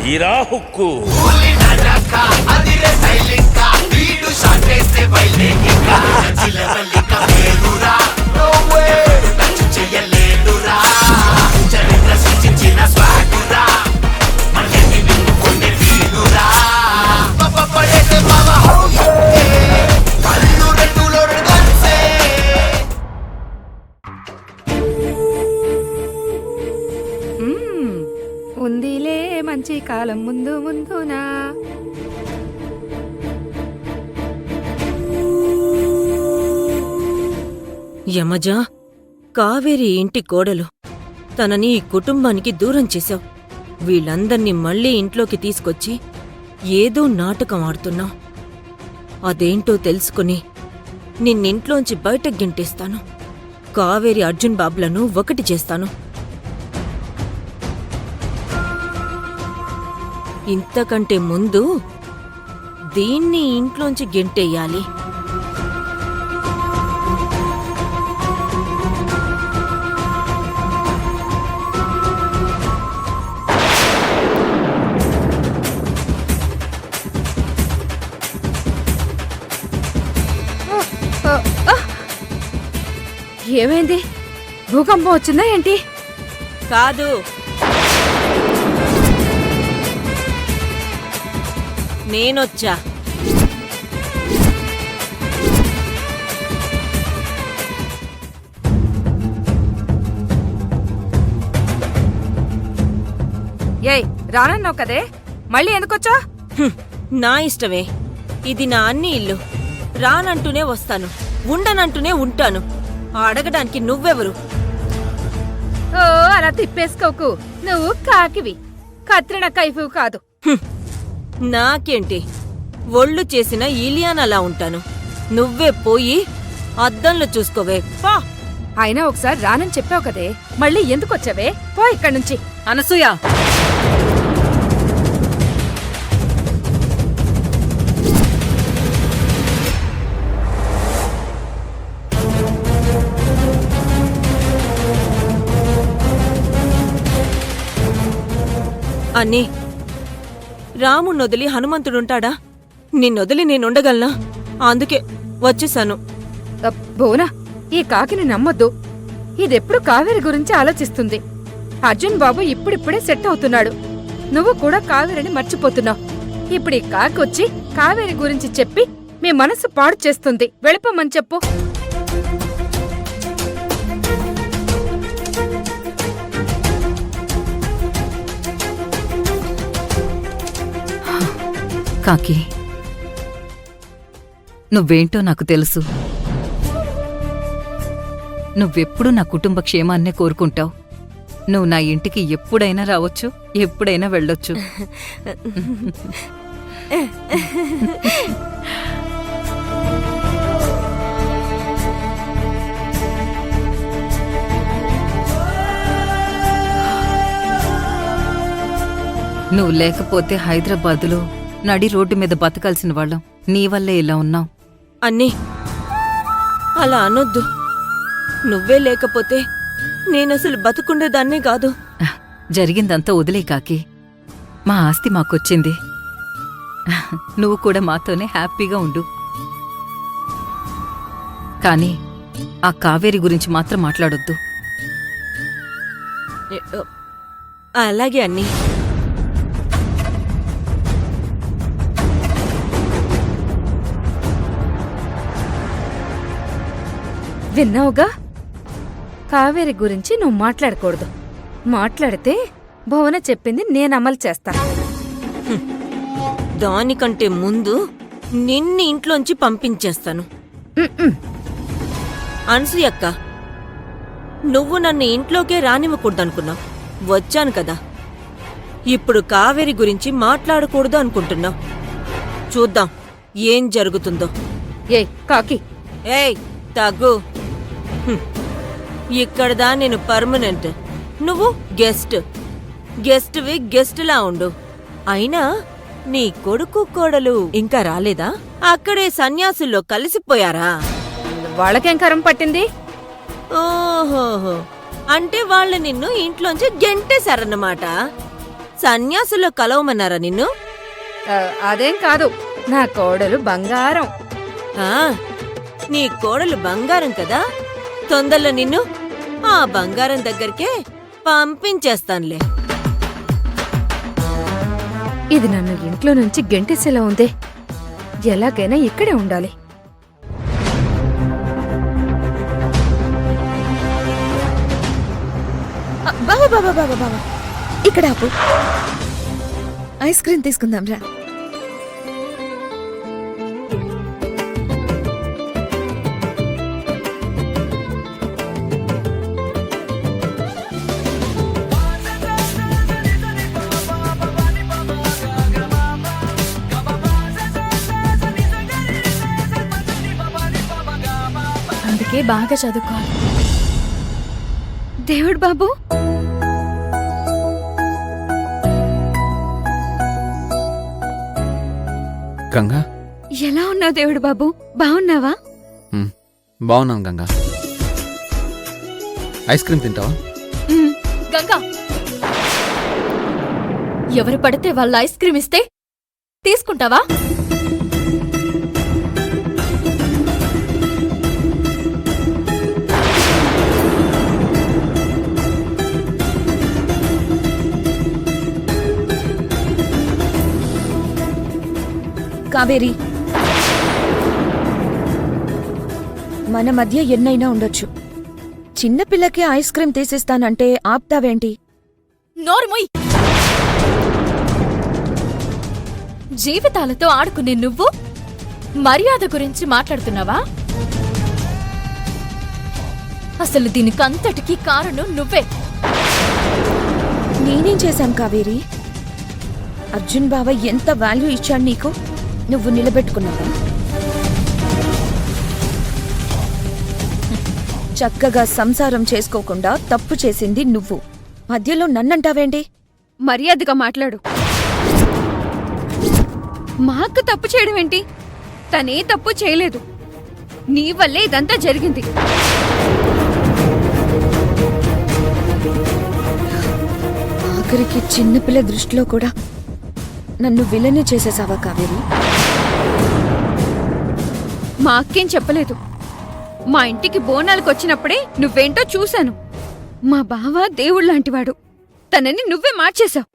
తీరా హుక్కు ఉందిలే మంచి కాలం ముందు ముందునా. యమజా, కావేరి ఇంటి కోడలు. తనని ఈ కుటుంబానికి దూరం చేశావు. వీళ్ళందర్నీ మళ్ళీ ఇంట్లోకి తీసుకొచ్చి ఏదో నాటకం ఆడుతున్నావు. అదేంటో తెలుసుకుని నిన్నింట్లోంచి బయటకు గింటేస్తాను. కావేరి అర్జున్ బాబులను ఒకటి చేస్తాను. ఇంతకంటే ముందు దీన్ని ఇంట్లోంచి గెంటేయాలి. ఏమైంది? భూకంపం వచ్చిందా ఏంటి? కాదు, నేనొచ్చా. ఏయ్, రానన్నావు కదే, మళ్ళీ ఎందుకొచ్చా? నా ఇష్టమే. ఇది నా అన్ని ఇల్లు. రానంటూనే వస్తాను, ఉండనంటూనే ఉంటాను. అడగడానికి నువ్వెవరు? ఓ, అలా తిప్పేసుకోకు. నువ్వు కాకివి, కత్రిన కైఫు కాదు. నాకేంటి, ఒళ్ళు చేసిన ఇలియానలా ఉంటాను. నువ్వే పోయి అద్దంలో చూసుకోవే. పా. అయినా ఒకసారి రానని చెప్పావు కదే, మళ్ళీ ఎందుకొచ్చావే? పో ఇక్కడి నుంచి. అనసూయ, అన్నీ, రాముణ్ణొదిలి హనుమంతుడుంటాడా? నిన్నొదిలి నేనుండగలనా? అందుకే వచ్చేశాను. బోనా, ఈ కాకిని నమ్మొద్దు. ఇదెప్పుడు కావేరి గురించి ఆలోచిస్తుంది. అర్జున్ బాబు ఇప్పుడిప్పుడే సెట్ అవుతున్నాడు. నువ్వు కూడా కావేరిని మర్చిపోతున్నావు. ఇప్పుడు ఈ కాకి వచ్చి కావేరి గురించి చెప్పి మీ మనసు పాడు చేస్తుంది. వెళ్ళిపోమని చెప్పు. కాకి, నువ్వేంటో నాకు తెలుసు. నువ్వెప్పుడు నా కుటుంబ క్షేమాన్నే కోరుకుంటావు. నువ్వు నా ఇంటికి ఎప్పుడైనా రావచ్చు, ఎప్పుడైనా వెళ్ళొచ్చు. నువ్వు లేకపోతే హైదరాబాదులో నడి రోడ్డు మీద బతకాల్సిన వాళ్ళం. నీ వల్లే ఇలా ఉన్నావు. అన్నీ, అలా అనొద్దు. నువ్వే లేకపోతే నేనసలు బతుకుండేదాన్నే కాదు. జరిగిందంతా వదిలే కాకి. మా ఆస్తి మాకొచ్చింది. నువ్వు కూడా మాతోనే హ్యాపీగా ఉండు. కానీ ఆ కావేరి గురించి మాత్రం మాట్లాడొద్దు. అలాగే అన్నీ. విన్నావుగా, కావేరి గురించి నువ్వు మాట్లాడకూడదు. మాట్లాడితే భువన చెప్పింది నేను అమలు చేస్తాను. దానికంటే ముందు నిన్ను ఇంట్లోంచి పంపించేస్తాను. అనసూయక్క, నువ్వు నన్ను ఇంట్లోకే రానివ్వకూడదనుకున్నావు. వచ్చాను కదా. ఇప్పుడు కావేరి గురించి మాట్లాడకూడదు అనుకుంటున్నావు. చూద్దాం ఏం జరుగుతుందో. ఏయ్ కాకి, ఏయ్ తగ్గు. ఇక్కడదా నేను పర్మనెంట్, నువ్వు గెస్ట్. గెస్ట్వి గెస్ట్లా ఉండు. అయినా నీ కొడుకు కోడలు ఇంకా రాలేదా? అక్కడే సన్యాసుల్లో కలిసిపోయారా? వాళ్ళకేం కరం పట్టింది? ఓహోహో, అంటే వాళ్ళు నిన్ను ఇంట్లోంచి గెంటేశారన్నమాట. సన్యాసులో కలవమన్నారా నిన్ను? అదేం కాదు, నా కోడలు బంగారం. ఆ నీ కోడలు బంగారం కదా, తొందరలో నిన్ను ఆ బంగారం దగ్గరికే పంపించేస్తానులే. ఇది నన్ను ఇంట్లో నుంచి గెంటేసేలా ఉందే. ఎలాగైనా ఇక్కడే ఉండాలి. బాబా బాబా బాబా బాబా, ఇక్కడ ఆపు. ఐస్ క్రీమ్ తీసుకుందాం రా. అందుకే బాగా చదువుకోవాలి. దేవుడు బాబు, గంగా, ఎలా ఉన్నావు? దేవుడు బాబు, బావున్నావా? బాగున్నాను గంగా. ఐస్ క్రీమ్ తింటావా? గంగా, ఎవరు పడితే వాళ్ళ ఐస్ క్రీమ్ ఇస్తే తీసుకుంటావా? కావేరి, మన మధ్య ఎన్నైనా ఉండొచ్చు. చిన్నపిల్లకి ఐస్ క్రీమ్ తీసిస్తానంటే ఆప్తావేంటి? నోరుమొయ్. జీవితాలతో ఆడుకునే నువ్వు మర్యాద గురించి మాట్లాడుతున్నావా? అసలు దీనికంతటికీ కారణం నువ్వే. నేనేం చేశాను కావేరి? అర్జున్ బావ ఎంత వాల్యూ ఇచ్చాడు నీకు, నువ్వు నిలబెట్టుకున్నావా? చక్కగా సంసారం చేసుకోకుండా తప్పు చేసింది నువ్వు. మధ్యలో నన్నంటావేంటి? మర్యాదగా మాట్లాడు. మా అక్క తప్పు చేయడం ఏంటి? తనే తప్పు చేయలేదు. నీ వల్లే ఇదంతా జరిగింది. ఆఖరికి చిన్నపిల్ల దృష్టిలో కూడా నన్ను విలన్ని చేసేసావా కావేరి? మా అక్కేం చెప్పలేదు. మా ఇంటికి బోనాలకు వచ్చినప్పుడే నువ్వేంటో చూశాను. మా బావ దేవుళ్లాంటివాడు. తనని నువ్వే మార్చేశావు.